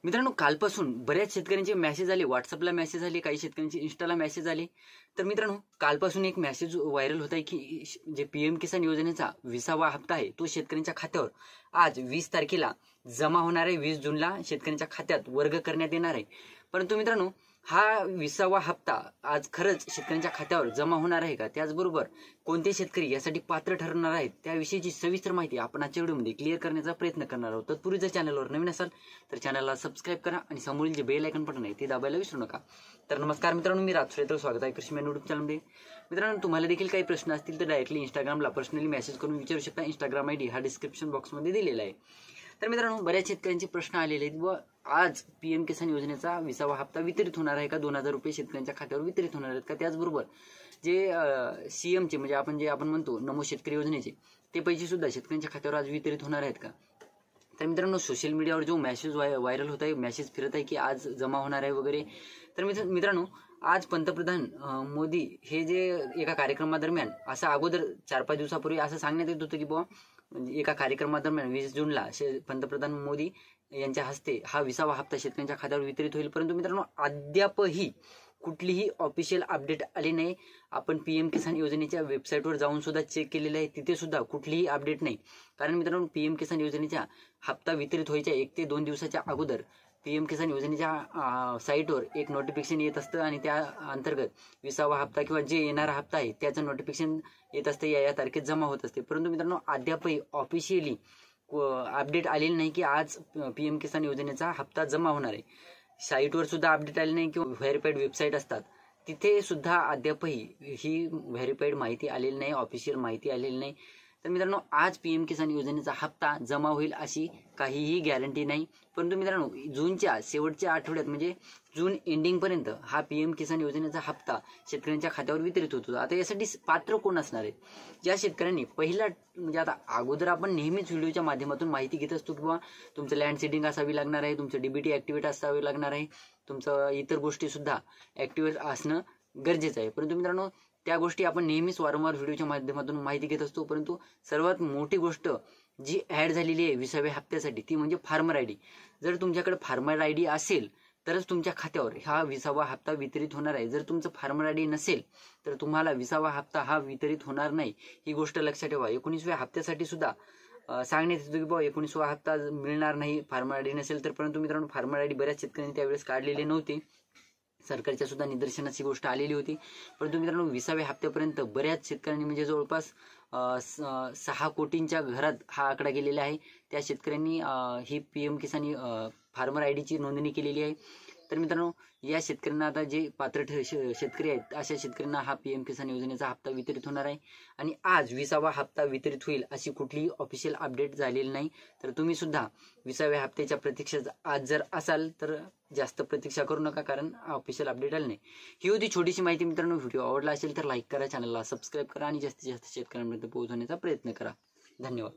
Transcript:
मित्रांनो, कालपासून बऱ्याच शेतकऱ्यांचे मेसेज आले, व्हॉट्सअपला मेसेज आले, काही शेतकऱ्यांचे इंस्टाला मेसेज आले। तर मित्रांनो, कालपासून एक मेसेज व्हायरल होत आहे की जे पीएम किसान योजनेचा 20वा हप्ता आहे तो शेतकऱ्यांच्या खात्यावर आज 20 तारखेला जमा होणार आहे। 20 जूनला शेतकऱ्यांच्या खात्यात वर्ग करण्यात येणार आहे। परंतु मित्रांनो, हा 20वा हप्ता आज खरंच शेतकऱ्यांच्या खात्यावर जमा होणार आहे का, त्याचबरोबर कोणते शेतकरी यासाठी पात्र ठरणार आहेत त्याविषयीची सविस्तर माहिती आपण आजच्या व्हिडिओमध्ये क्लिअर करण्याचा प्रयत्न करणार आहोत। तत्पूर्वी जर चॅनलवर नवीन असाल तर चॅनलला सबस्क्राइब करा आणि समोरील जे बेल आयकॉन बटन आहे ते दाबायला विसरू नका। तर नमस्कार मित्रांनो, मी राजश्रेय, स्वागत आहे कृषी मॅन यूट्यूब चॅनलमध्ये। मित्रांनो, तुम्हाला देखील काही प्रश्न असतील तर डायरेक्टली इंस्टाग्रामला पर्सनली मेसेज करून विचारू शकता। इंस्टाग्राम आयडी हा डिस्क्रिप्शन बॉक्समध्ये दिलेला आहे। तर मित्रांनो, बऱ्याच शेतकऱ्यांचे प्रश्न आलेले आहेत व आज पीएम किसान योजनेचा 20वा हप्ता वितरित होणार आहे का, 2000 रुपये शेतकऱ्यांच्या खात्यावर वितरित होणार आहेत का, त्याचबरोबर जे सीएमचे म्हणजे आपण म्हणतो नमो शेतकरी योजनेचे ते पैसे सुद्धा शेतकऱ्यांच्या खात्यावर आज वितरित होणार आहेत का। तर मित्रांनो, सोशल मीडियावर जो मेसेज व्हायरल होत आहे, मेसेज फिरत आहे की आज जमा होणार आहे वगैरे। तर मित्रांनो, आज पंतप्रधान मोदी हे जे एका कार्यक्रमादरम्यान असं अगोदर 4-5 दिवसापूर्वी असं सांगण्यात येत होतं की बुवा म्हणजे एका कार्यक्रमादरम्यान 20 जूनला पंतप्रधान मोदी यांच्या हस्ते हा 20वा हप्ता शेतकऱ्यांच्या खात्यावर वितरित होईल। परंतु मित्रांनो, अद्यापही कुठलीही ऑफिशियल अपडेट आली नाही। आपण पीएम किसान योजनेच्या वेबसाईटवर जाऊन सुद्धा चेक केलेलं आहे, तिथे सुद्धा कुठलीही अपडेट नाही। कारण मित्रांनो, पीएम किसान योजनेच्या हप्ता वितरित व्हायच्या 1 ते 2 दिवसाच्या अगोदर पीएम किसान योजनेच्या साईटवर एक नोटिफिकेशन येत असतं आणि त्या अंतर्गत 20वा हप्ता किंवा जे येणारा हप्ता आहे त्याचं नोटिफिकेशन येत असतं, या तारखेत जमा होत असते। परंतु मित्रांनो, अद्यापही ऑफिशियली अपडेट आलेली नाही की आज पीएम किसान योजनेचा हप्ता जमा होणार आहे। साईटवर सुद्धा अपडेट आले नाही किंवा व्हेरीफाईड वेबसाईट असतात तिथे सुद्धा अद्यापही ही व्हेरीफाईड माहिती आलेली नाही, ऑफिशियल माहिती आलेली नाही। तर मित्रांनो, आज पीएम किसान योजनेचा हप्ता जमा होईल अशी काहीही गॅरंटी नाही। परंतु मित्रांनो, जूनच्या शेवटच्या आठवड्यात म्हणजे जून एंडिंग पर्यंत हा पीएम किसान योजनेचा हप्ता शेतकऱ्यांच्या खात्यावर वितरित होतो। आता यासाठी पात्र कोण असणार आहे? ज्या शेतकऱ्यांनी पहिला म्हणजे आता अगोदर आपण नेहमीच व्हिडिओच्या माध्यमातून माहिती घेत असतो की तुमचं लँड सीडिंग असावी लागणार आहे, तुमचं डीबीटी ऍक्टिव्हेट असावे लागणार आहे, तुमचं इतर गोष्टी सुद्धा ऍक्टिव्हेट असणं गरजेचं आहे। परंतु मित्रांनो, त्या गोष्टी आपण नेहमीच वारंवार व्हिडिओच्या माध्यमातून माहिती घेत असतो। परंतु सर्वात मोठी गोष्ट जी ऍड झालेली आहे 20व्या हप्त्यासाठी ती म्हणजे फार्मर आयडी। जर तुमच्याकडे फार्मर आयडी असेल तरच तुमच्या खात्यावर हा 20वा हप्ता वितरित होणार आहे। जर तुमचं फार्मर आयडी नसेल तर तुम्हाला 20वा हप्ता हा वितरित होणार नाही, ही गोष्ट लक्षात ठेवा। 19व्या हप्त्यासाठी सुद्धा सांगण्यात येतं की बुवा 19वा हप्ता मिळणार नाही फार्मर आयडी नसेल तर। परंतु मित्रांनो, फार्मर आयडी बऱ्याच शेतकऱ्यांनी त्यावेळेस काढलेले नव्हते, सरकारच्या सुद्धा निदर्शनास ही गोष्ट आलेली होती। परंतु मित्रांनो, 20व्या हप्त्यापर्यंत बऱ्याच शेतकऱ्यांनी म्हणजे जवळपास 6 कोटींच्या घरात हा आकडा गेलेला आहे। त्या शेतकऱ्यांनी ही पीएम किसान फार्मर आयडीची नोंदणी केलेली आहे। तर मित्रांनो, या शेतकऱ्यांना आता जे पात्र शेतकरी आहेत अशा शेतकऱ्यांना हा पीएम किसान योजनेचा हप्ता वितरित होणार आहे आणि आज 20वा हप्ता वितरित होईल अशी कुठलीही ऑफिशियल अपडेट झालेली नाही। तर तुम्ही सुद्धा 20व्या हप्त्याच्या प्रतीक्षेत आज जर असाल तर जास्त प्रतीक्षा करू नका, कारण ऑफिशियल अपडेट आले नाही। ही होती छोटीशी माहिती मित्रांनो। व्हिडिओ आवडला असेल तर लाईक करा, चॅनलला सबस्क्राईब करा आणि जास्तीत जास्त शेतकऱ्यांपर्यंत पोहोचवण्याचा प्रयत्न करा। धन्यवाद।